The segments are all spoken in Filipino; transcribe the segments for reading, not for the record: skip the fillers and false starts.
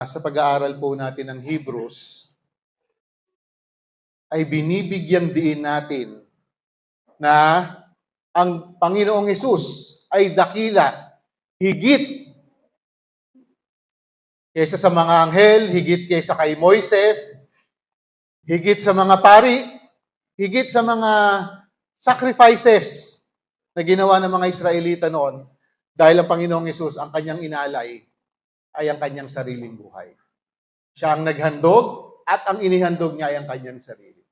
Sa pag-aaral po natin ng Hebrews, ay binibigyang diin natin na ang Panginoong Hesus ay dakila, higit kaysa sa mga anghel, higit kaysa kay Moises, higit sa mga pari, higit sa mga sacrifices na ginawa ng mga Israelita noon, dahil ang Panginoong Hesus, ang kanyang inalay, ay ang kanyang sariling buhay. Siya ang naghandog at ang inihandog niya ay ang kanyang sarili.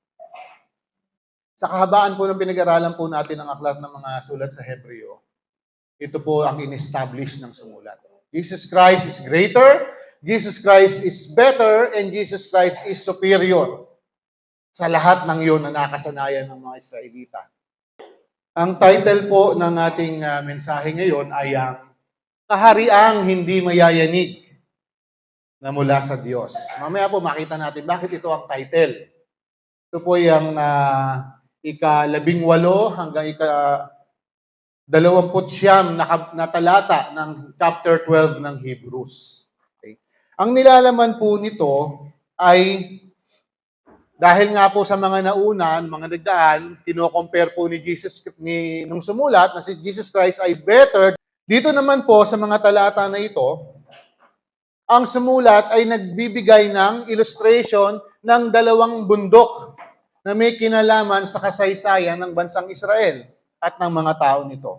Sa kahabaan po ng pinag-aralan po natin ang aklat ng mga sulat sa Hebreo, ito po ang in-establish ng sumulat. Jesus Christ is greater, Jesus Christ is better, and Jesus Christ is superior sa lahat ng iyon na nakasanayan ng mga Israelita. Ang title po ng ating mensahe ngayon ay ang Kahariang Hindi Mayayanig na mula sa Diyos. Mamaya po makita natin bakit ito ang title. Ito po yung ika-18 hanggang ika-29 na talata ng chapter 12 ng Hebrews. Okay. Ang nilalaman po nito ay dahil nga po sa mga naunan, mga nagdaan, kino-compare po nung sumulat na si Jesus Christ ay better. Dito naman po sa mga talata na ito, ang sumulat ay nagbibigay ng illustration ng dalawang bundok na may kinalaman sa kasaysayan ng bansang Israel at ng mga tao nito.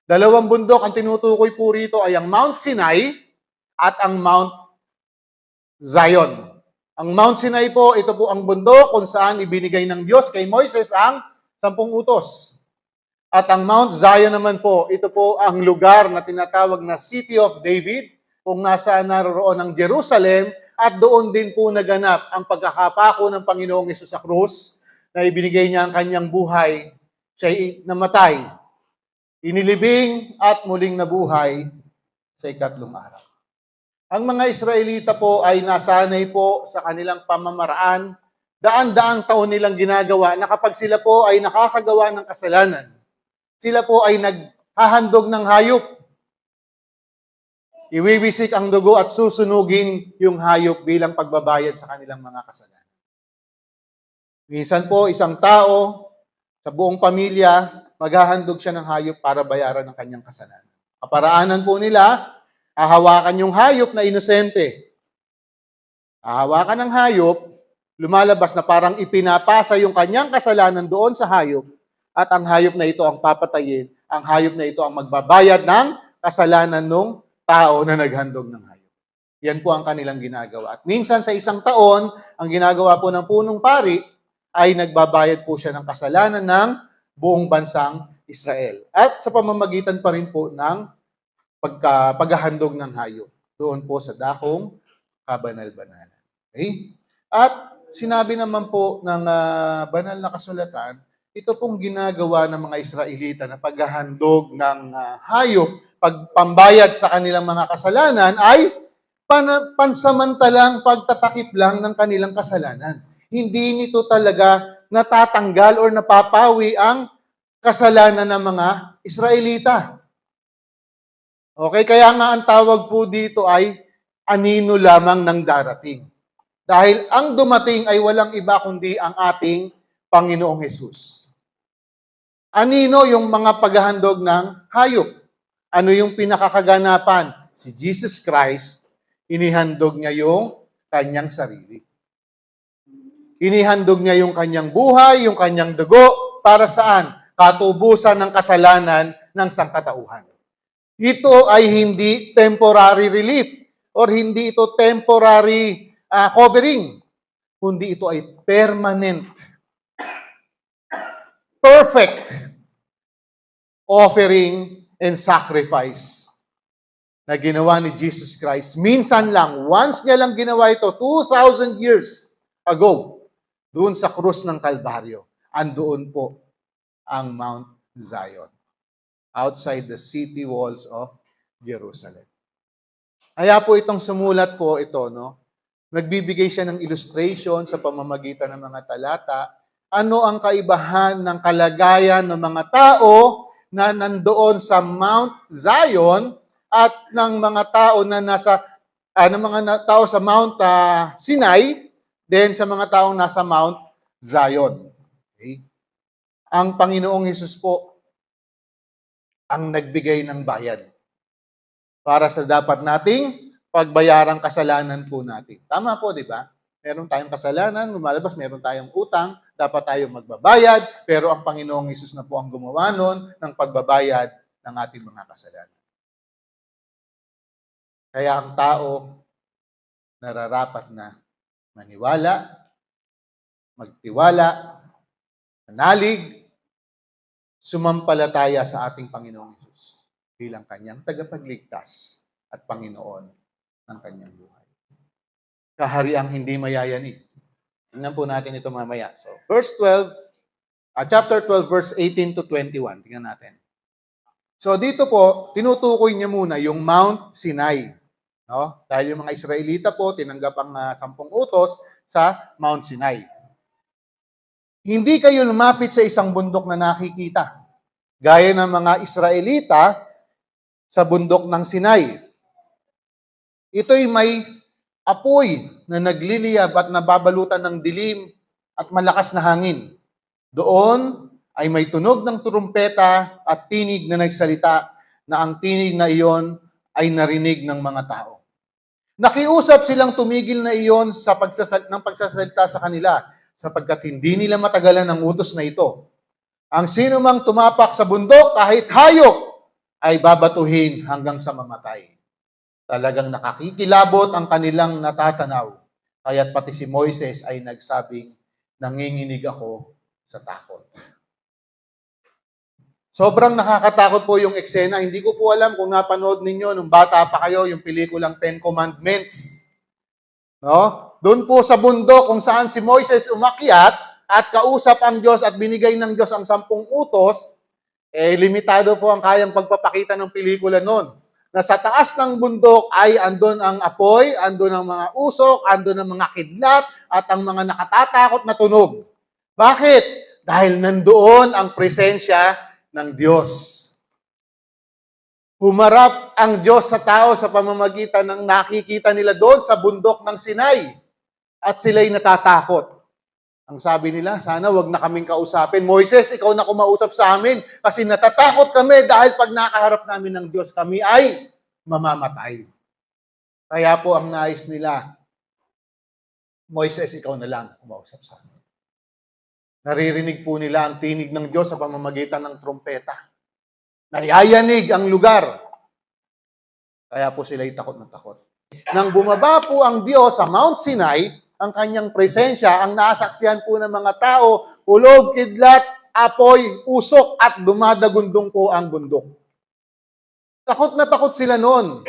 Dalawang bundok ang tinutukoy po rito ay ang Mount Sinai at ang Mount Zion. Ang Mount Sinai po, ito po ang bundok kung saan ibinigay ng Diyos kay Moises ang 10 utos. At ang Mount Zion naman po, ito po ang lugar na tinatawag na City of David, kung nasaan naroon ang Jerusalem, at doon din po naganap ang pagkakapako ng Panginoong Hesus sa krus, na ibinigay niya ang kanyang buhay, siya namatay, inilibing at muling nabuhay sa ikatlong araw. Ang mga Israelita po ay nasanay po sa kanilang pamamaraan, daan-daang taon nilang ginagawa na kapag sila po ay nakakagawa ng kasalanan, sila po ay naghahandog ng hayop. Iwiwisik ang dugo at susunugin yung hayop bilang pagbabayad sa kanilang mga kasalanan. Minsan po, isang tao sa buong pamilya, maghahandog siya ng hayop para bayaran ng kanyang kasalanan. Kaparaanan po nila, hahawakan yung hayop na inosente. Hahawakan ng hayop, lumalabas na parang ipinapasa yung kanyang kasalanan doon sa hayop, at ang hayop na ito ang papatayin, ang hayop na ito ang magbabayad ng kasalanan ng tao na naghandog ng hayop. Yan po ang kanilang ginagawa. At minsan sa isang taon, ang ginagawa po ng punong pari ay nagbabayad po siya ng kasalanan ng buong bansang Israel. At sa pamamagitan pa rin po ng paghahandog ng hayop doon po sa dakong kabanal-banalan. Okay? At sinabi naman po ng banal na kasulatan, ito pong ginagawa ng mga Israelita na paghahandog ng hayop, pagpambayad sa kanilang mga kasalanan ay pansamantalang pagtatakip lang ng kanilang kasalanan. Hindi nito talaga natatanggal o napapawi ang kasalanan ng mga Israelita. Okay, kaya nga ang tawag po dito ay anino lamang ng darating. Dahil ang dumating ay walang iba kundi ang ating Panginoong Hesus. Anino yung mga paghahandog ng hayop? Ano yung pinakakaganapan? Si Jesus Christ, inihandog niya yung kanyang sarili. Inihandog niya yung kanyang buhay, yung kanyang dugo, para saan? Katubusan ng kasalanan ng sangkatauhan. Ito ay hindi temporary relief or hindi ito temporary covering, kundi ito ay permanent, perfect offering and sacrifice na ginawa ni Jesus Christ. Minsan lang, once niya lang ginawa ito, 2,000 years ago, doon sa krus ng Kalbaryo. Andoon po ang Mount Zion, outside the city walls of Jerusalem. Kaya po itong sumulat po ito, no? Nagbibigay siya ng illustration sa pamamagitan ng mga talata. Ano ang kaibahan ng kalagayan ng mga tao na nandoon sa Mount Zion at ng mga tao na nasa ng mga tao sa Mount Sinai, then sa mga taong nasa Mount Zion. Okay? Ang Panginoong Hesus po ang nagbigay ng bayad para sa dapat nating pagbayarang kasalanan po natin. Tama po, di ba? Meron tayong kasalanan, lumalabas, meron tayong utang, dapat tayong magbabayad, pero ang Panginoong Hesus na po ang gumawa nun ng pagbabayad ng ating mga kasalanan. Kaya ang tao nararapat na maniwala, magtiwala, manalig, sumampalataya sa ating Panginoong Hesus bilang kanyang tagapagligtas at Panginoon ng kanyang buhay. Kahariang hindi mayayanig. Tingnan po natin ito mamaya. So, chapter 12, verse 18 to 21. Tingnan natin. So, dito po, tinutukoy niya muna yung Mount Sinai. No? Dahil yung mga Israelita po, tinanggap ang 10 utos sa Mount Sinai. Hindi kayo lumapit sa isang bundok na nakikita. Gaya ng mga Israelita sa bundok ng Sinai. Ito'y may apoy na nagliliyab at nababalutan ng dilim at malakas na hangin. Doon ay may tunog ng turumpeta at tinig na nagsalita na ang tinig na iyon ay narinig ng mga tao. Nakiusap silang tumigil na iyon ng pagsasalita sa kanila sapagkat hindi nila matagalan ang utos na ito. Ang sino mang tumapak sa bundok kahit hayop ay babatuhin hanggang sa mamatay. Talagang nakakikilabot ang kanilang natatanaw. Kaya't pati si Moises ay nagsabing, nanginginig ako sa takot. Sobrang nakakatakot po yung eksena. Hindi ko po alam kung napanood ninyo nung bata pa kayo yung pelikulang Ten Commandments. No? Doon po sa bundok kung saan si Moises umakyat at kausap ang Diyos at binigay ng Diyos ang 10 utos, limitado po ang kayang pagpapakita ng pelikula noon. Na sa taas ng bundok ay andon ang apoy, andon ang mga usok, andon ang mga kidlat, at ang mga nakatatakot na tunog. Bakit? Dahil nandoon ang presensya ng Diyos. Humarap ang Diyos sa tao sa pamamagitan ng nakikita nila doon sa bundok ng Sinai. At sila'y natatakot. Ang sabi nila, sana wag na kaming kausapin. Moises, ikaw na kumausap sa amin kasi natatakot kami dahil pag nakaharap namin ng Diyos, kami ay mamamatay. Kaya po ang nais nila, Moises, ikaw na lang kumausap sa amin. Naririnig po nila ang tinig ng Diyos sa pamamagitan ng trompeta. Nayayanig ang lugar. Kaya po sila'y takot na takot. Nang bumaba po ang Diyos sa Mount Sinai, ang kanyang presensya, ang nasaksihan po ng mga tao, hulog, kidlat, apoy, usok, at dumadagundong po ang bundok. Takot na takot sila noon.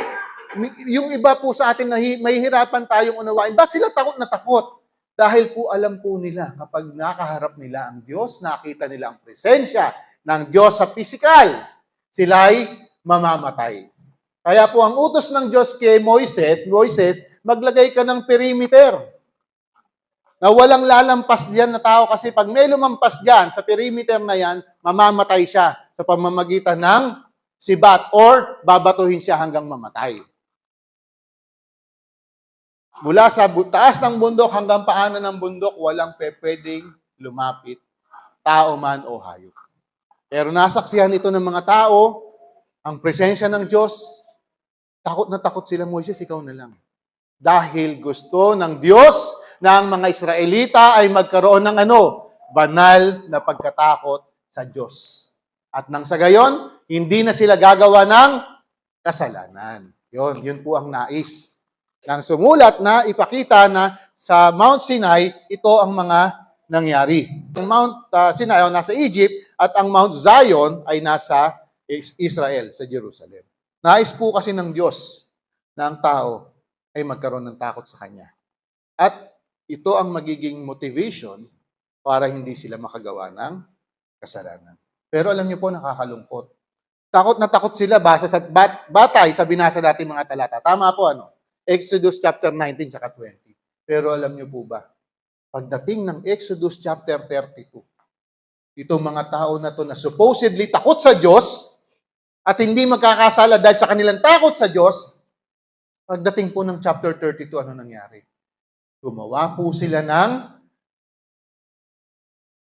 Yung iba po sa atin, mahihirapan tayong unawain. Bakit sila takot na takot? Dahil po alam po nila, kapag nakaharap nila ang Diyos, nakita nila ang presensya ng Diyos sa pisikal, sila'y mamamatay. Kaya po ang utos ng Diyos kay Moises, maglagay ka ng perimeter. Na walang lalampas diyan na tao kasi pag may lumampas diyan sa perimeter na yan, mamamatay siya sa pamamagitan ng sibat or babatuhin siya hanggang mamatay. Mula sa taas ng bundok hanggang paanan ng bundok, walang pwedeng lumapit, tao man o hayop. Pero nasaksihan ito ng mga tao, ang presensya ng Diyos, takot na takot sila, Moises, ikaw na lang. Dahil gusto ng Diyos na ang mga Israelita ay magkaroon ng banal na pagkatakot sa Diyos. At nang sa gayon, hindi na sila gagawa ng kasalanan. Yun po ang nais. Nang sumulat na ipakita na sa Mount Sinai, ito ang mga nangyari. Ang Mount Sinai nasa Egypt at ang Mount Zion ay nasa Israel, sa Jerusalem. Nais po kasi ng Diyos na ang tao ay magkaroon ng takot sa Kanya. At ito ang magiging motivation para hindi sila makagawa ng kasalanan. Pero alam niyo po, nakakalungkot. Takot na takot sila batay sa binasa natin mga talata. Tama po, Exodus chapter 19 at 20. Pero alam niyo po ba, pagdating ng Exodus chapter 32, itong mga tao na to na supposedly takot sa Diyos at hindi magkakasala dahil sa kanilang takot sa Diyos, Pagdating po ng chapter 32, ano nangyari? Gumawa po sila ng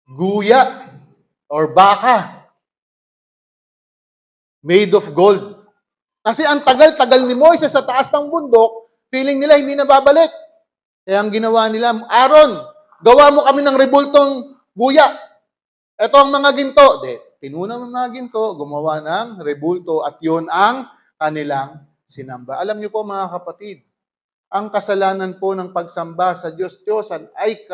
guya or baka made of gold. Kasi ang tagal-tagal ni Moises sa taas ng bundok, feeling nila hindi na babalik. Kaya ang ginawa nila, Aaron, gawa mo kami ng rebultong guya. Ito ang mga ginto. Tinuna ng mga ginto, gumawa ng rebulto at yun ang kanilang sinamba. Alam niyo po mga kapatid, ang kasalanan po ng pagsamba sa Diyos-Diyosan ay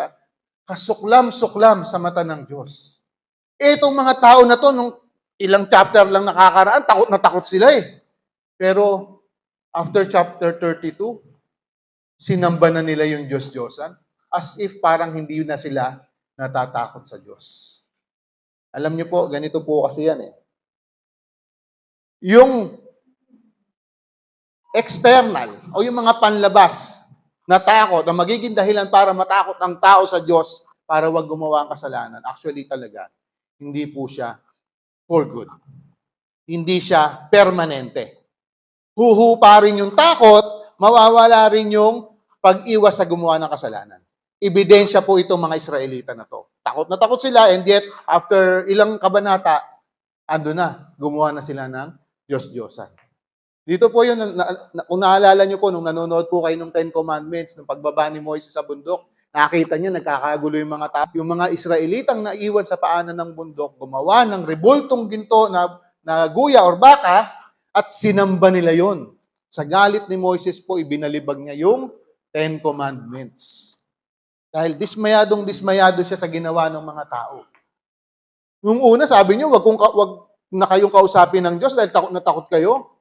kasuklam-suklam sa mata ng Diyos. Itong mga tao na to, nung ilang chapter lang nakakaraan, takot na takot sila eh. Pero after chapter 32, sinamba na nila yung Diyos-Diyosan as if parang hindi na sila natatakot sa Diyos. Alam niyo po, ganito po kasi yan eh. Yung external o yung mga panlabas na takot, na magiging dahilan para matakot ang tao sa Diyos para wag gumawa ng kasalanan, actually talaga, hindi po siya for good. Hindi siya permanente. Huhupa rin yung takot, mawawala rin yung pag-iwas sa gumawa ng kasalanan. Ebidensya po itong mga Israelita na to. Takot na takot sila, and yet, after ilang kabanata, ando na, gumawa na sila ng Diyos-Diyosan. Dito po yun, kung naalala nyo po, nung nanonood po kayo ng Ten Commandments, nung pagbaba ni Moises sa bundok, nakita niya, nagkakagulo yung mga tao. Yung mga Israelitang naiwan sa paanan ng bundok, gumawa ng rebultong ginto na guya or baka, at sinamba nila yon. Sa galit ni Moises po, ibinalibag niya yung Ten Commandments. Dahil dismayado siya sa ginawa ng mga tao. Nung una, sabi niyo, wag na kayong kausapin ng Diyos dahil takot na takot kayo.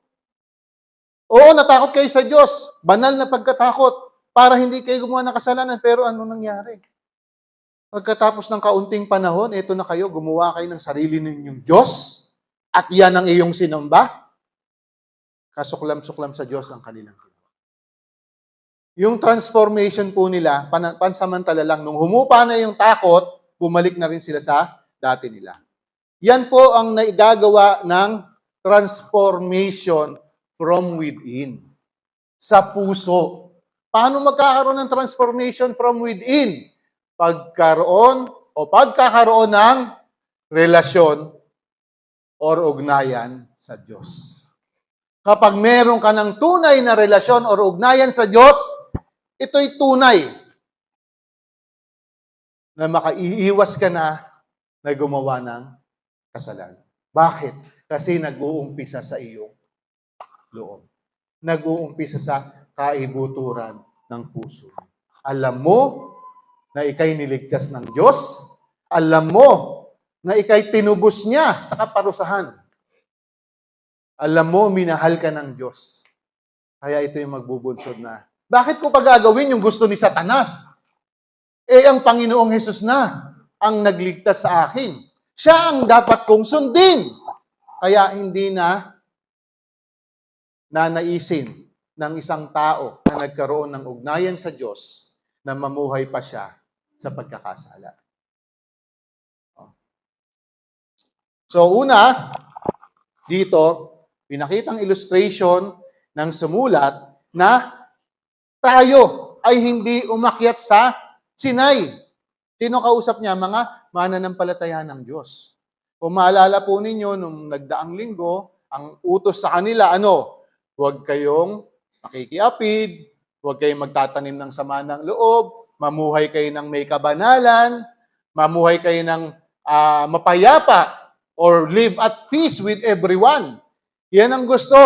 Oo, natakot kayo sa Diyos. Banal na pagkatakot para hindi kayo gumawa ng kasalanan. Pero ano nangyari? Pagkatapos ng kaunting panahon, eto na kayo, gumawa kayo ng sarili ninyong Diyos at yan ang iyong sinamba. Kasuklam-suklam sa Diyos ang kanilang ginawa. Yung transformation po nila, pansamantala lang, nung humupa na yung takot, bumalik na rin sila sa dati nila. Yan po ang naigagawa ng transformation from within. Sa puso. Paano magkakaroon ng transformation from within? Pagkakaroon ng relasyon or ugnayan sa Diyos. Kapag meron ka ng tunay na relasyon or ugnayan sa Diyos, ito'y tunay na makaiiwas ka na gumawa ng kasalanan. Bakit? Kasi nag-uumpisa sa iyong loob. Nag-uumpisa sa kaibuturan ng puso. Alam mo na ikay niligtas ng Diyos. Alam mo na ikay tinubos niya sa kaparusahan. Alam mo, minahal ka ng Diyos. Kaya ito yung magbubunsod na, bakit ko pa gagawin yung gusto ni Satanas? Ang Panginoong Hesus na ang nagligtas sa akin. Siya ang dapat kong sundin. Kaya hindi na nanaisin ng isang tao na nagkaroon ng ugnayan sa Diyos na mamuhay pa siya sa pagkakasala. So una, dito, pinakitang illustration ng sumulat na tayo ay hindi umakyat sa Sinai. Sino kausap niya? Mga mananampalataya ng Diyos. Kung maalala po ninyo, nung nagdaang linggo, ang utos sa kanila, huwag kayong makikiapid, huwag kayong magtatanim ng sama ng loob, mamuhay kayo ng may kabanalan, mamuhay kayo ng mapayapa, or live at peace with everyone. Yan ang gusto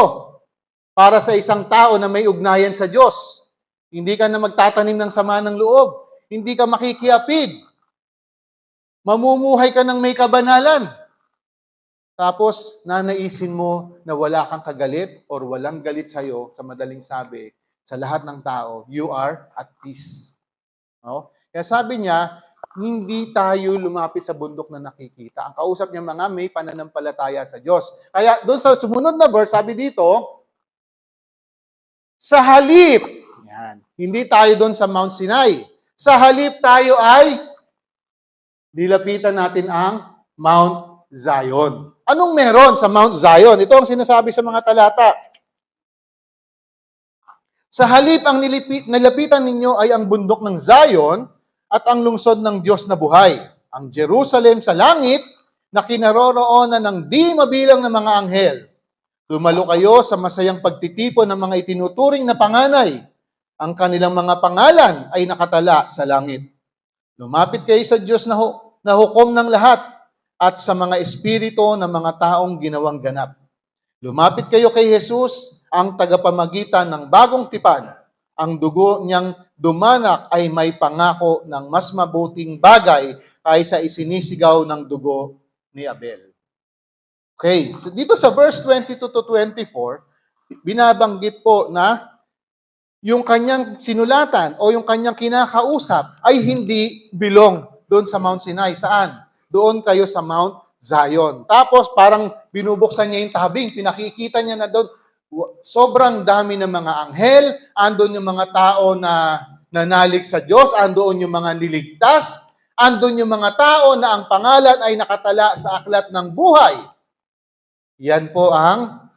para sa isang tao na may ugnayan sa Diyos. Hindi ka na magtatanim ng sama ng loob. Hindi ka makikiapid. Mamumuhay ka ng may kabanalan. Tapos, nanaisin mo na wala kang kagalit or walang galit sa'yo, sa madaling sabi, sa lahat ng tao, you are at peace. No? Kaya sabi niya, hindi tayo lumapit sa bundok na nakikita. Ang kausap niya mga may pananampalataya sa Diyos. Kaya doon sa sumunod na verse, sabi dito, sa halip, yan, hindi tayo doon sa Mount Sinai. Sa halip tayo ay nilapitan natin ang Mount Zion. Anong meron sa Mount Zion? Ito ang sinasabi sa mga talata. Sa halip ang nilapitan ninyo ay ang bundok ng Zion at ang lungsod ng Diyos na buhay, ang Jerusalem sa langit na kinaroroonan ng di mabilang na mga anghel. Lumalo kayo sa masayang pagtitipon ng mga itinuturing na panganay. Ang kanilang mga pangalan ay nakatala sa langit. Lumapit kayo sa Diyos na hukom ng lahat at sa mga espiritu ng mga taong ginawang ganap. Lumapit kayo kay Jesus, ang tagapamagitan ng bagong tipan. Ang dugo niyang dumanak ay may pangako ng mas mabuting bagay kaysa isinisigaw ng dugo ni Abel. Okay, so dito sa verse 22 to 24, binabanggit po na yung kanyang sinulatan o yung kanyang kinakausap ay hindi belong doon sa Mount Sinai. Saan? Doon kayo sa Mount Zion. Tapos parang binubuksan niya yung tabing, pinakikita niya na doon, sobrang dami ng mga anghel, andun yung mga tao na nanalig sa Diyos, andun yung mga niligtas, andun yung mga tao na ang pangalan ay nakatala sa aklat ng buhay. Yan po ang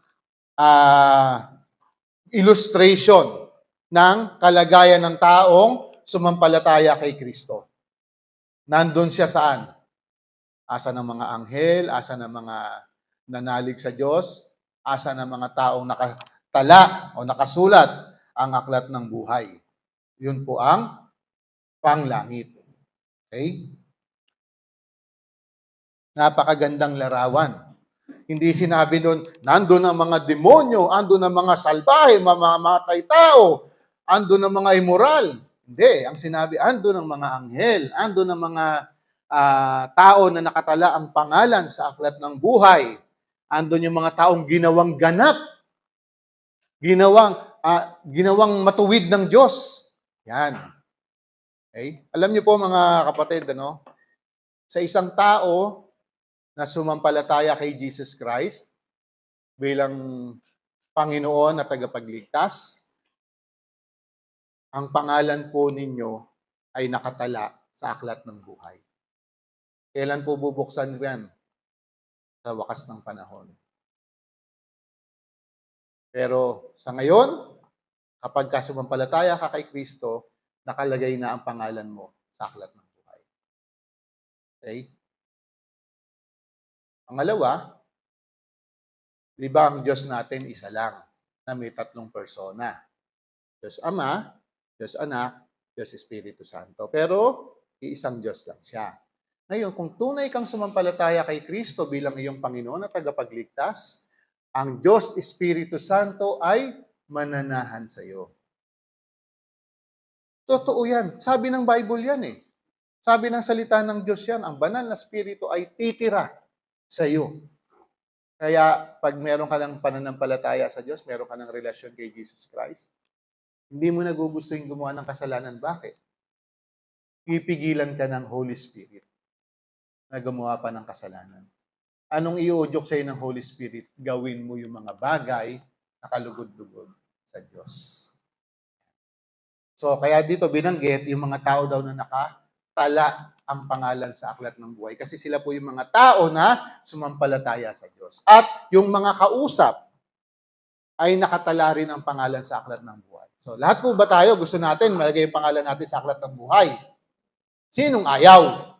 illustration ng kalagayan ng taong sumampalataya kay Kristo. Nandun siya saan? Asa ng mga anghel, asa ng mga nanalig sa Diyos, asa ng mga taong nakatala o nakasulat ang aklat ng buhay. Yun po ang panglangit. Okay? Napakagandang larawan. Hindi sinabi doon, nandun ang mga demonyo, andun ang mga salbahe, mamamatay tao, andun ang mga immoral. Hindi. Ang sinabi, andun ang mga anghel, andun ang mga tao na nakatala ang pangalan sa aklat ng buhay. Andun yung mga taong ginawang ganap, ginawang matuwid ng Diyos. Yan. Okay? Alam niyo po mga kapatid, sa isang tao na sumampalataya kay Jesus Christ bilang Panginoon at tagapagligtas, ang pangalan po ninyo ay nakatala sa aklat ng buhay. Kailan po bubuksan yan? Sa wakas ng panahon. Pero sa ngayon, kapag sumampalataya ka kay Kristo, nakalagay na ang pangalan mo sa aklat ng buhay. Okay? Pangalawa, di ba ang Diyos natin isa lang, na may tatlong persona. Diyos Ama, Diyos Anak, Diyos Espiritu Santo. Pero, iisang Diyos lang siya. Ngayon, kung tunay kang sumampalataya kay Kristo bilang iyong Panginoon at tagapagligtas, ang Diyos Espiritu Santo ay mananahan sa iyo. Totoo yan. Sabi ng Bible yan eh. Sabi ng salita ng Diyos yan, ang banal na Espiritu ay titira sa iyo. Kaya, pag meron ka ng pananampalataya sa Diyos, meron ka ng relasyon kay Jesus Christ, hindi mo nagugustuhin gumawa ng kasalanan. Bakit? Pipigilan ka ng Holy Spirit na gumawa pa ng kasalanan. Anong iuudyok sa'yo ng Holy Spirit? Gawin mo yung mga bagay na kalugod-lugod sa Diyos. So, kaya dito binanggit, yung mga tao daw na nakatala ang pangalan sa aklat ng buhay. Kasi sila po yung mga tao na sumampalataya sa Diyos. At yung mga kausap ay nakatala rin ang pangalan sa aklat ng buhay. So, lahat po ba tayo gusto natin malagay yung pangalan natin sa aklat ng buhay? Sinong ayaw?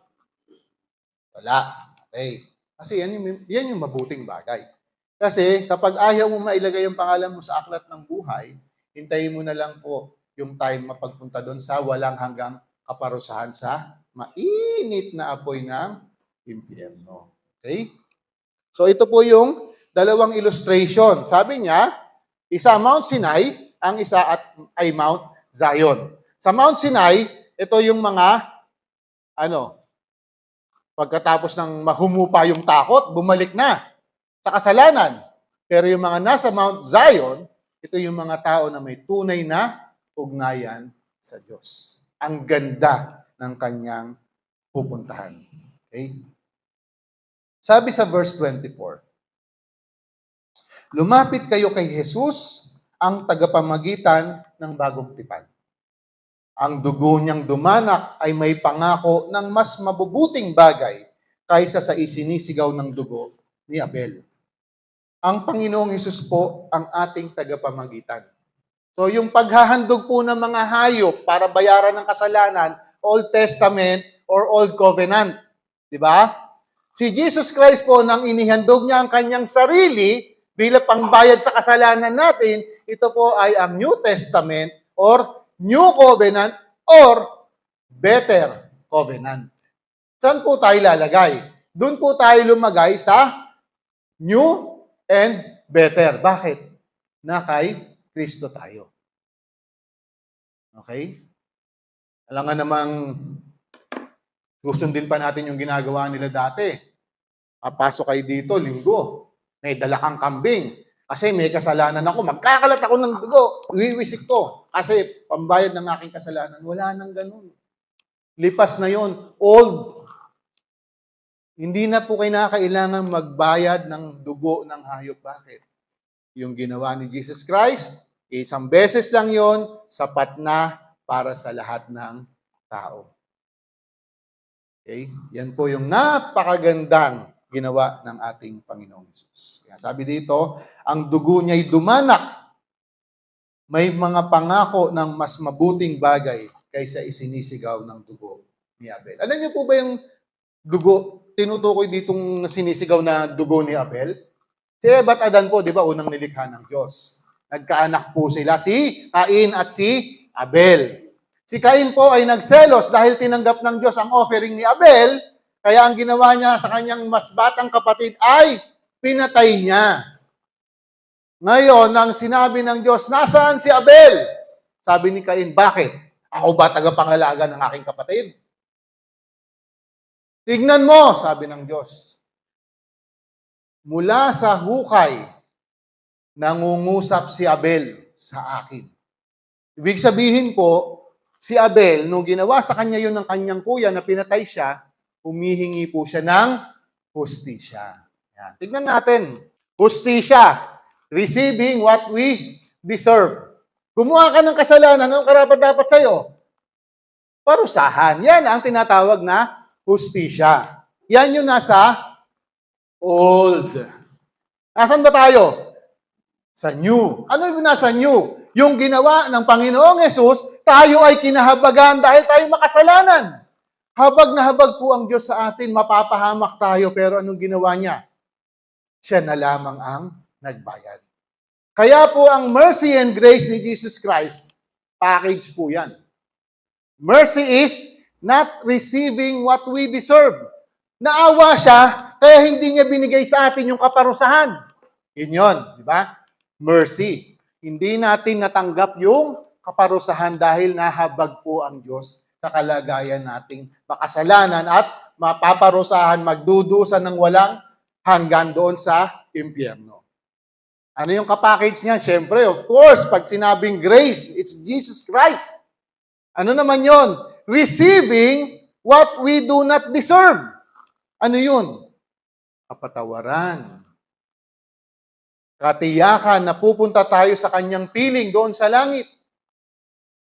Wala. Okay. Kasi yan yung mabuting bagay. Kasi kapag ayaw mo mailagay yung pangalan mo sa aklat ng buhay, hintayin mo na lang po yung time mapagpunta doon sa walang hanggang kaparusahan sa mainit na apoy ng impyerno. Okay? So ito po yung dalawang illustration. Sabi niya, isa Mount Sinai, ang isa ay Mount Zion. Sa Mount Sinai, ito yung mga pagkatapos ng mahumupa yung takot, bumalik na sa kasalanan. Pero yung mga nasa Mount Zion, ito yung mga tao na may tunay na ugnayan sa Diyos. Ang ganda ng kanyang pupuntahan. Okay? Sabi sa verse 24, lumapit kayo kay Jesus, ang tagapamagitan ng bagong tipan. Ang dugo niyang dumanak ay may pangako ng mas mabubuting bagay kaysa sa isinisigaw ng dugo ni Abel. Ang Panginoong Hesus po ang ating tagapamagitan. So yung paghahandog po ng mga hayop para bayaran ng kasalanan, Old Testament or Old Covenant. Di ba? Si Jesus Christ po, nang inihandog niya ang kanyang sarili bilang pangbayad sa kasalanan natin, ito po ay ang New Testament or New Covenant or Better Covenant. Saan po tayo lalagay? Doon po tayo lumagay sa New and Better. Bakit? Na kay Kristo tayo. Okay? Alam nga namang din pa natin yung ginagawa nila dati. Papasok kayo dito, linggo. May dala kang kambing. Kasi may kasalanan ako. Magkakalat ako ng dugo. Iwiwisik ko. Kasi pambayad ng aking kasalanan. Wala nang ganun. Lipas na yon. Old. Hindi na po kailangan magbayad ng dugo ng hayop. Bakit? Yung ginawa ni Jesus Christ, isang beses lang yon, sapat na para sa lahat ng tao. Okay? Yan po yung napakagandang ginawa ng ating Panginoong Hesus. Kaya sabi dito, ang dugo niya'y dumanak. May mga pangako ng mas mabuting bagay kaysa isinisigaw ng dugo ni Abel. Alam niyo po ba yung dugo, tinutukoy ditong sinisigaw na dugo ni Abel? Si Eva at Adan po, di ba, unang nilikha ng Diyos. Nagkaanak po sila, si Cain at si Abel. Si Cain po ay nagselos dahil tinanggap ng Diyos ang offering ni Abel, kaya ang ginawa niya sa kanyang mas batang kapatid ay pinatay niya. Ngayon, nang sinabi ng Diyos, nasaan si Abel? Sabi ni Cain, bakit? Ako ba tagapangalaga ng aking kapatid? Tignan mo, sabi ng Diyos. Mula sa hukay, nangungusap si Abel sa akin. Ibig sabihin po, si Abel, nung ginawa sa kanya yun ng kanyang kuya na pinatay siya, humihingi po siya ng hustisya. Yan. Tignan natin. Hustisya. Receiving what we deserve. Gumawa ka ng kasalanan, anong karapat dapat sa'yo? Parusahan. Yan ang tinatawag na hustisya. Yan yung nasa old. Nasaan ba tayo? Sa new. Ano yung nasa new? Yung ginawa ng Panginoong Hesus, tayo ay kinahabagan dahil tayo makasalanan. Habag na habag po ang Diyos sa atin, mapapahamak tayo, pero anong ginawa niya? Siya na lamang ang nagbayad. Kaya po ang mercy and grace ni Jesus Christ, package po yan. Mercy is not receiving what we deserve. Naawa siya, kaya hindi niya binigay sa atin yung kaparusahan. Yun yun, di ba? Mercy. Hindi natin natanggap yung kaparusahan dahil nahabag po ang Diyos sa kalagayan nating makasalanan at mapaparusahan, magdudusa ng walang hanggan doon sa impyerno. Ano yung kapackage niya? Siyempre, of course, pag sinabing grace, it's Jesus Christ. Ano naman yon? Receiving what we do not deserve. Ano yun? Kapatawaran. Katiyakan na pupunta tayo sa kanyang piling doon sa langit.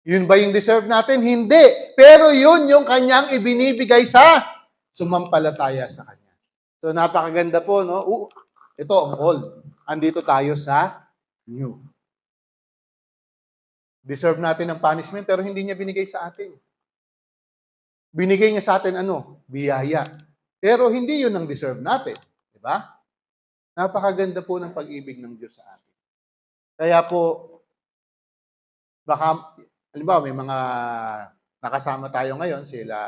Yun ba yung deserve natin? Hindi. Pero yun yung kanyang ibinibigay sa sumampalataya sa kanya. So napakaganda po, no? Ito ang old. Andito tayo sa new. Deserve natin ng punishment pero hindi niya binigay sa atin. Binigay niya sa atin ano? Biyaya. Pero hindi yun ang deserve natin. Di ba? Napakaganda po ng pag-ibig ng Diyos sa atin. Kaya po, baka, halimbawa, may mga nakasama tayo ngayon, sila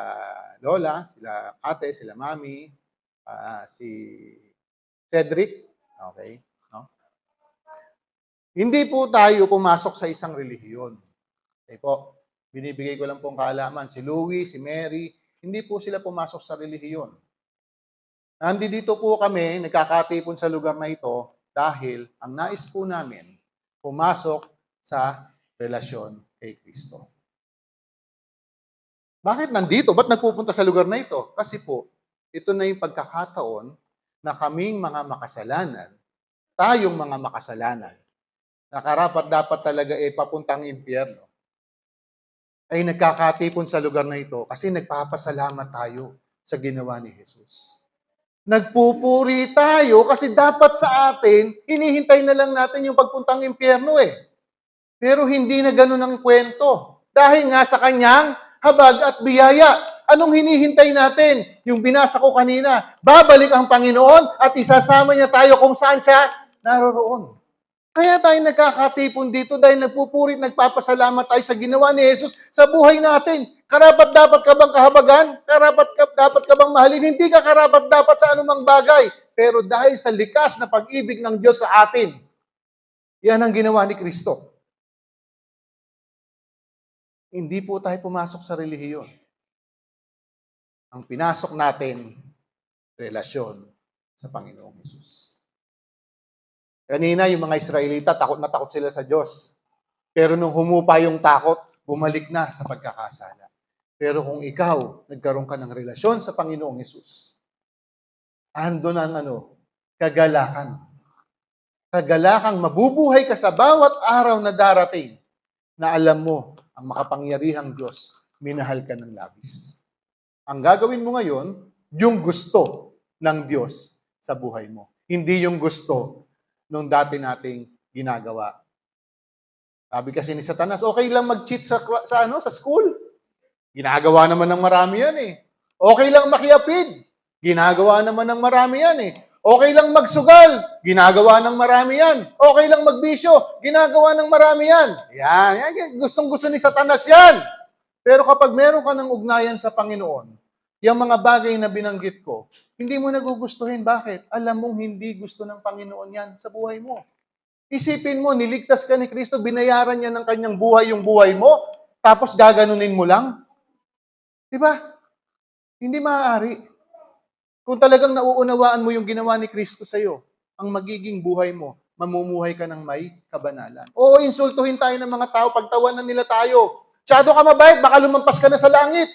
Lola, sila Ate, sila Mami, si Cedric. Okay? No? Hindi po tayo pumasok sa isang relihiyon. Okay po, binibigay ko lang pong kaalaman. Si Louie, si Mary, hindi po sila pumasok sa relihiyon. Nandito po kami, nagkakatipon sa lugar na ito dahil ang nais po namin pumasok sa relasyon kay Kristo. Bakit nandito? Ba't nagpupunta sa lugar na ito? Kasi po, ito na yung pagkakataon na kaming mga makasalanan, tayong mga makasalanan, na karapat dapat talaga papuntang impyerno, ay nagkakatipon sa lugar na ito kasi nagpapasalamat tayo sa ginawa ni Jesus. Nagpupuri tayo kasi dapat sa atin, hinihintay na lang natin yung pagpuntang impyerno eh. Pero hindi na ganun ang kwento. Dahil nga sa kanyang habag at biyaya. Anong hinihintay natin? Yung binasa ko kanina, babalik ang Panginoon at isasama niya tayo kung saan siya naroroon. Kaya tayo nagkakatipon dito dahil nagpupurit, nagpapasalamat tayo sa ginawa ni Jesus sa buhay natin. Karapat-dapat ka bang kahabagan? Dapat ka bang mahalin? Hindi ka karapat-dapat sa anumang bagay. Pero dahil sa likas na pag-ibig ng Diyos sa atin, yan ang ginawa ni Kristo. Hindi po tayo pumasok sa relihiyon. Ang pinasok natin, relasyon sa Panginoong Hesus. Kanina, yung mga Israelita, takot na takot sila sa Diyos. Pero nung humupa yung takot, bumalik na sa pagkakasala. Pero kung ikaw, nagkaroon ka ng relasyon sa Panginoong Hesus, andun ang kagalakan. Kagalakang mabubuhay ka sa bawat araw na darating na alam mo, ang makapangyarihang Diyos, minahal ka ng labis. Ang gagawin mo ngayon, yung gusto ng Diyos sa buhay mo. Hindi yung gusto nung dati nating ginagawa. Sabi kasi ni Satanas, okay lang mag-cheat sa school. Ginagawa naman ng marami yan eh. Okay lang makiapid. Ginagawa naman ng marami yan eh. Okay lang magsugal. Ginagawa ng marami yan. Okay lang magbisyo. Ginagawa ng marami yan. Yan. Gustong-gusto ni Satanas yan. Pero kapag meron ka ng ugnayan sa Panginoon, yung mga bagay na binanggit ko, hindi mo nagugustuhin. Bakit? Alam mong hindi gusto ng Panginoon yan sa buhay mo. Isipin mo, niligtas ka ni Kristo, binayaran niya ng kanyang buhay yung buhay mo, tapos gaganunin mo lang. Diba? Hindi maaari. Kung talagang nauunawaan mo yung ginawa ni Kristo sa iyo, ang magiging buhay mo, mamumuhay ka ng may kabanalan. Oo, insultuhin tayo ng mga tao, pagtawanan nila tayo. Masyado ka mabait, baka lumampas ka na sa langit.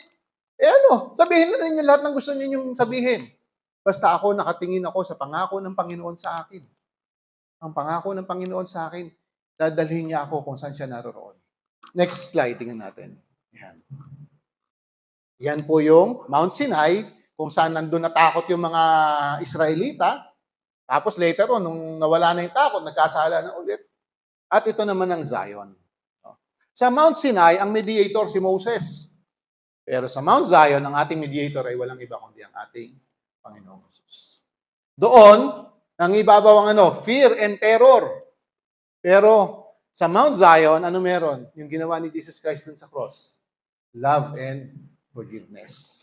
Sabihin na ninyo lahat ng gusto ninyong sabihin. Basta ako, nakatingin ako sa pangako ng Panginoon sa akin. Ang pangako ng Panginoon sa akin, dadalhin niya ako kung saan siya naroroon. Next slide, tingnan natin. Yan po yung Mount Sinai, kung saan nandun natakot yung mga Israelita. Tapos later on, nung nawala na yung takot, nagkasala na ulit. At ito naman ang Zion. Sa Mount Sinai, ang mediator si Moses. Pero sa Mount Zion, ang ating mediator ay walang iba kundi ang ating Panginoong Jesus. Doon, ang ibabaw ang fear and terror. Pero sa Mount Zion, ano meron? Yung ginawa ni Jesus Christ dun sa cross. Love and forgiveness.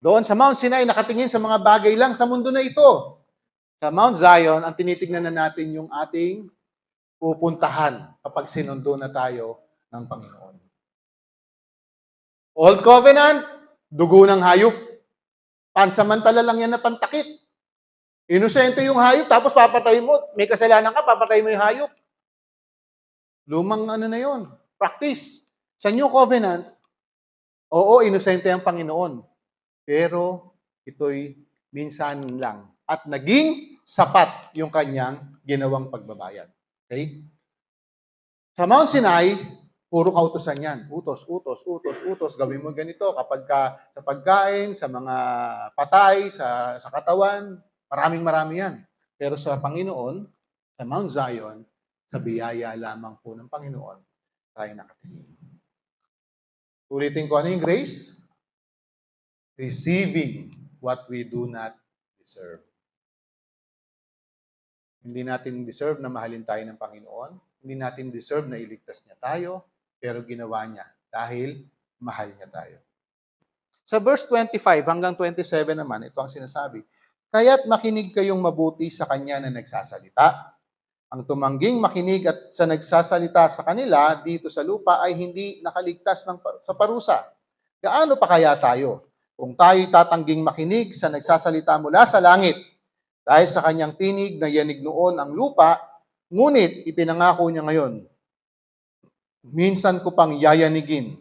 Doon sa Mount Sinai, nakatingin sa mga bagay lang sa mundo na ito. Sa Mount Zion, ang tinitignan na natin yung ating pupuntahan kapag sinundo na tayo ng Panginoon. Old Covenant, dugo ng hayop. Pansamantala lang yan na pantakip. Inosente yung hayop, tapos papatay mo. May kasalanan ka, papatay mo yung hayop. Lumang na yun. Practice. Sa New Covenant, oo, inosente ang Panginoon. Pero ito'y minsan lang. At naging sapat yung kanyang ginawang pagbabayad. Okay? Sa Mount Sinai, puro kautosan yan. Utos. Gawin mo ganito kapag sa pagkain, sa mga patay, sa katawan, marami yan. Pero sa Panginoon, sa Mount Zion, sa biyaya lamang po ng Panginoon, tayo nakatingin. Ulitin ko, ano yung grace? Receiving what we do not deserve. Hindi natin deserve na mahalin tayo ng Panginoon. Hindi natin deserve na iligtas niya tayo, pero ginawa niya dahil mahal niya tayo. Sa verse 25 hanggang 27 naman, ito ang sinasabi, kaya't makinig kayong mabuti sa kanya na nagsasalita. Ang tumangging makinig at sa nagsasalita sa kanila dito sa lupa ay hindi nakaligtas sa parusa. Gaano pa kaya tayo kung tayo'y tatangging makinig sa nagsasalita mula sa langit? Dahil sa kanyang tinig na yanig noon ang lupa, ngunit ipinangako niya ngayon, minsan ko pang yayanigin,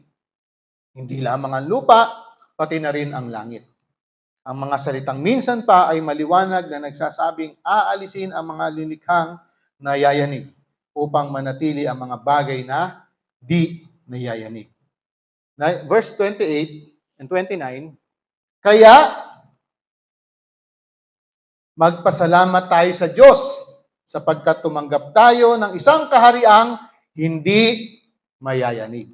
hindi lamang ang lupa, pati na rin ang langit. Ang mga salitang minsan pa ay maliwanag na nagsasabing aalisin ang mga linikhang na yayanig upang manatili ang mga bagay na di nayayanig. Verse 28 and 29, kaya magpasalamat tayo sa Diyos sapagkat tumanggap tayo ng isang kahariang hindi mayayanig.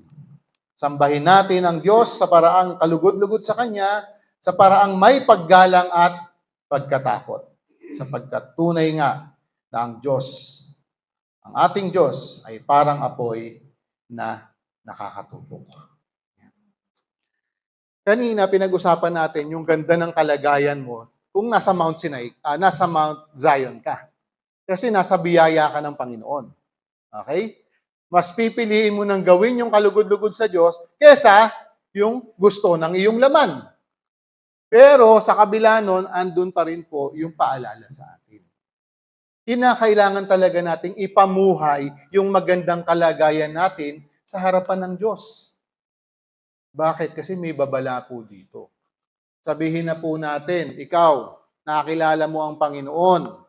Sambahin natin ang Diyos sa paraang kalugod-lugod sa Kanya, sa paraang may paggalang at pagkatakot. Sapagkat tunay nga na ang Diyos, ang ating Diyos ay parang apoy na nakakatupok. Kanina pinag-usapan natin yung ganda ng kalagayan mo kung nasa Mount Sinai, nasa Mount Zion ka. Kasi nasa biyaya ka ng Panginoon. Okay? Mas pipiliin mo nang gawin yung kalugod-lugod sa Diyos kesa yung gusto ng iyong laman. Pero sa kabila nun, andun pa rin po yung paalala sa atin. Kinakailangan talaga nating ipamuhay yung magandang kalagayan natin sa harapan ng Diyos. Bakit? Kasi may babala po dito. Sabihin na po natin, ikaw, nakakilala mo ang Panginoon.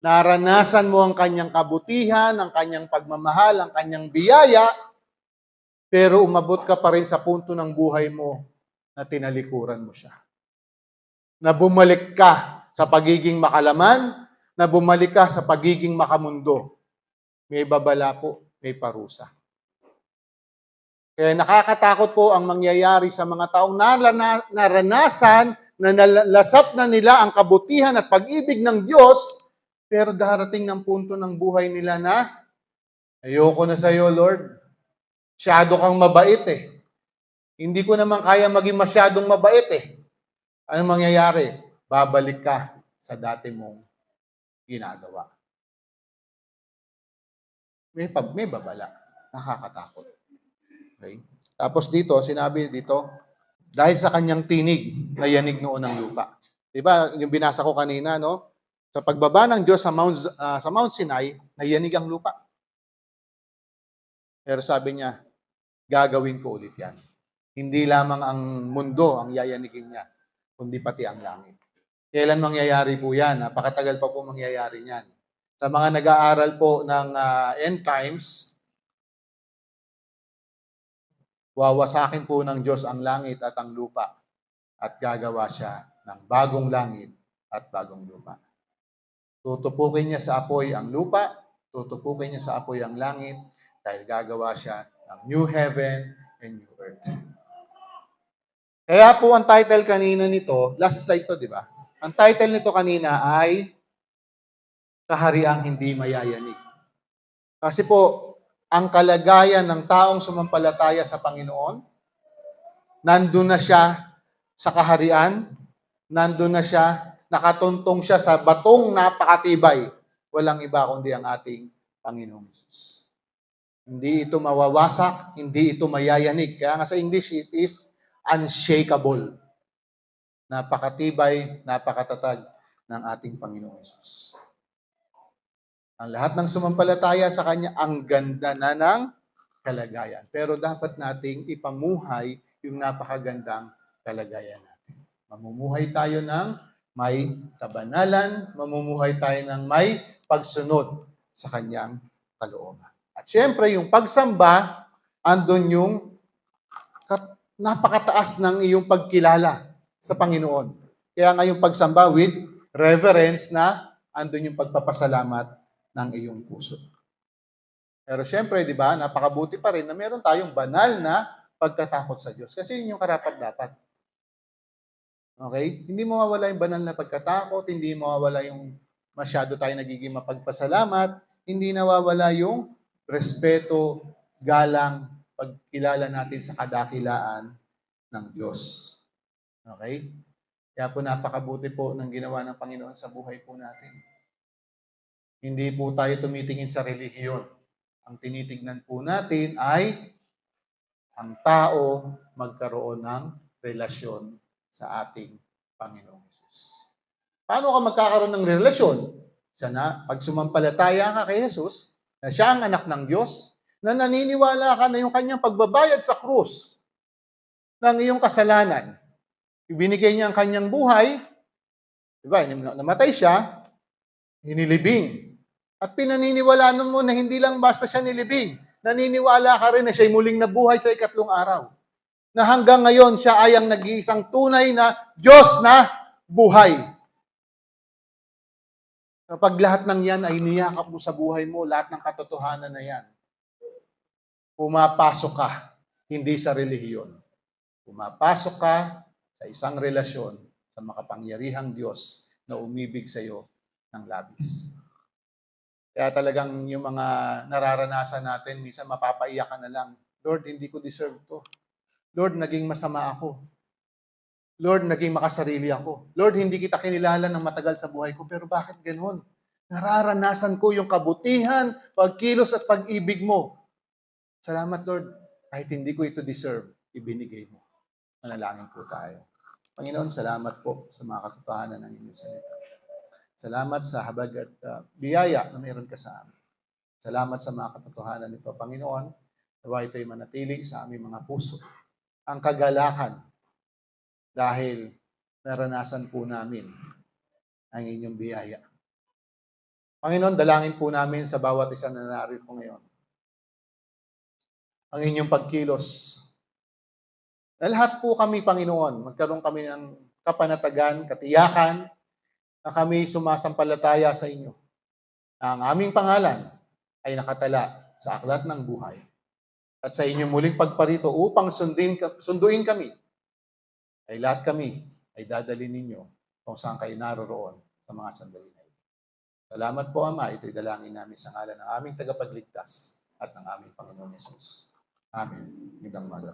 Naranasan mo ang kanyang kabutihan, ang kanyang pagmamahal, ang kanyang biyaya, pero umabot ka pa rin sa punto ng buhay mo na tinalikuran mo siya. Na bumalik ka sa pagiging makalaman, na bumalik ka sa pagiging makamundo. May babala po, may parusa. Kaya nakakatakot po ang mangyayari sa mga taong naranasan, na nalasap na nila ang kabutihan at pag-ibig ng Diyos, pero darating ng punto ng buhay nila na, ayoko na sa iyo, Lord. Masyado kang mabait eh. Hindi ko naman kaya maging masyadong mabait eh. Anong mangyayari? Babalik ka sa dati mong ginagawa. May babala. Nakakatakot. Okay? Tapos dito, sinabi dito, dahil sa kanyang tinig na yanig noon ng lupa. Diba, yung binasa ko kanina, no? Sa pagbaba ng Diyos sa Mount Sinai, nayanig ang lupa. Pero sabi niya, gagawin ko ulit yan. Hindi lamang ang mundo ang yayanigin niya, kundi pati ang langit. Kailan mangyayari po yan? Napakatagal pa po mangyayari yan. Sa mga nag-aaral po ng end times, wawasakin po ng Diyos ang langit at ang lupa at gagawa siya ng bagong langit at bagong lupa. Tutupukin niya sa apoy ang lupa, tutupukin niya sa apoy ang langit, dahil gagawa siya ng new heaven and new earth. Kaya po ang title kanina nito, last slide to, di ba? Ang title nito kanina ay Kahariang Hindi Mayayanig. Kasi po, ang kalagayan ng taong sumampalataya sa Panginoon, nandun na siya sa kaharian, nandun na siya, nakatuntong siya sa batong napakatibay. Walang iba kundi ang ating Panginoong Jesus. Hindi ito mawawasak, hindi ito mayayanig. Kaya nga sa English, it is unshakable. Napakatibay, napakatatag ng ating Panginoong Jesus. Ang lahat ng sumampalataya sa Kanya, ang ganda na ng kalagayan. Pero dapat nating ipamuhay yung napakagandang kalagayan natin. Mamumuhay tayo ng may kabanalan, mamumuhay tayo ng may pagsunod sa Kanyang kalooban. At siyempre, yung pagsamba, andun yung napakataas ng iyong pagkilala sa Panginoon. Kaya nga yung pagsamba with reverence na andun yung pagpapasalamat ng iyong puso. Pero siyempre, di ba, napakabuti pa rin na meron tayong banal na pagkatakot sa Diyos. Kasi yun yung karapat-dapat. Okay? Hindi mawawala yung banal na pagkatakot, hindi mawawala yung masyado tayo nagiging mapagpasalamat, hindi nawawala yung respeto, galang, pagkilala natin sa kadakilaan ng Diyos. Okay? Kaya po napakabuti po ng ginawa ng Panginoon sa buhay po natin. Hindi po tayo tumitingin sa relihiyon. Ang tinitignan po natin ay ang tao magkaroon ng relasyon sa ating Panginoong Jesus. Paano ka magkakaroon ng relasyon? Pag sumampalataya ka kay Jesus, na siya ang anak ng Diyos, na naniniwala ka na yung kanyang pagbabayad sa krus ng iyong kasalanan. Ibinigay niya ang kanyang buhay, diba, namatay siya, hinilibing. At pinaniniwalaan mo na hindi lang basta siya nilibing, naniniwala ka rin na siya'y muling nabuhay sa ikatlong araw. Na hanggang ngayon, siya ay ang nag-iisang tunay na Diyos na buhay. Kapag lahat ng yan ay niyakap mo sa buhay mo, lahat ng katotohanan na yan, pumapasok ka hindi sa relihiyon. Pumapasok ka sa isang relasyon sa makapangyarihang Diyos na umibig sa iyo ng labis. Kaya talagang yung mga nararanasan natin, minsan mapapaiyak ka na lang. Lord, hindi ko deserve to. Lord, naging masama ako. Lord, naging makasarili ako. Lord, hindi kita kinilala ng matagal sa buhay ko, pero bakit ganoon? Nararanasan ko yung kabutihan, pagkilos at pag-ibig mo. Salamat, Lord. Kahit hindi ko ito deserve, ibinigay mo. Manalangin po tayo. Panginoon, salamat po sa mga katotohanan ng inyong salita. Salamat sa habag at biyaya na mayroon ka sa amin. Salamat sa mga katotohanan nito. Panginoon, nawa ito'y manatili sa aming mga puso. Ang kagalakan dahil naranasan po namin ang inyong biyaya. Panginoon, dalangin po namin sa bawat isa na narito ngayon. Ang inyong pagkilos. Na lahat po kami, Panginoon, magkaroon kami ng kapanatagan, katiyakan, na kami sumasampalataya sa inyo. Ang aming pangalan ay nakatala sa aklat ng buhay. At sa inyong muling pagparito upang sunduin kami, ay lahat kami ay dadalhin ninyo kung saan kayo naroroon sa mga sandali na ito. Salamat po, Ama. Ito'y dalangin namin sa ngalan ng aming tagapagligtas at ng aming Panginoon Yesus. Amen. Magandang umaga.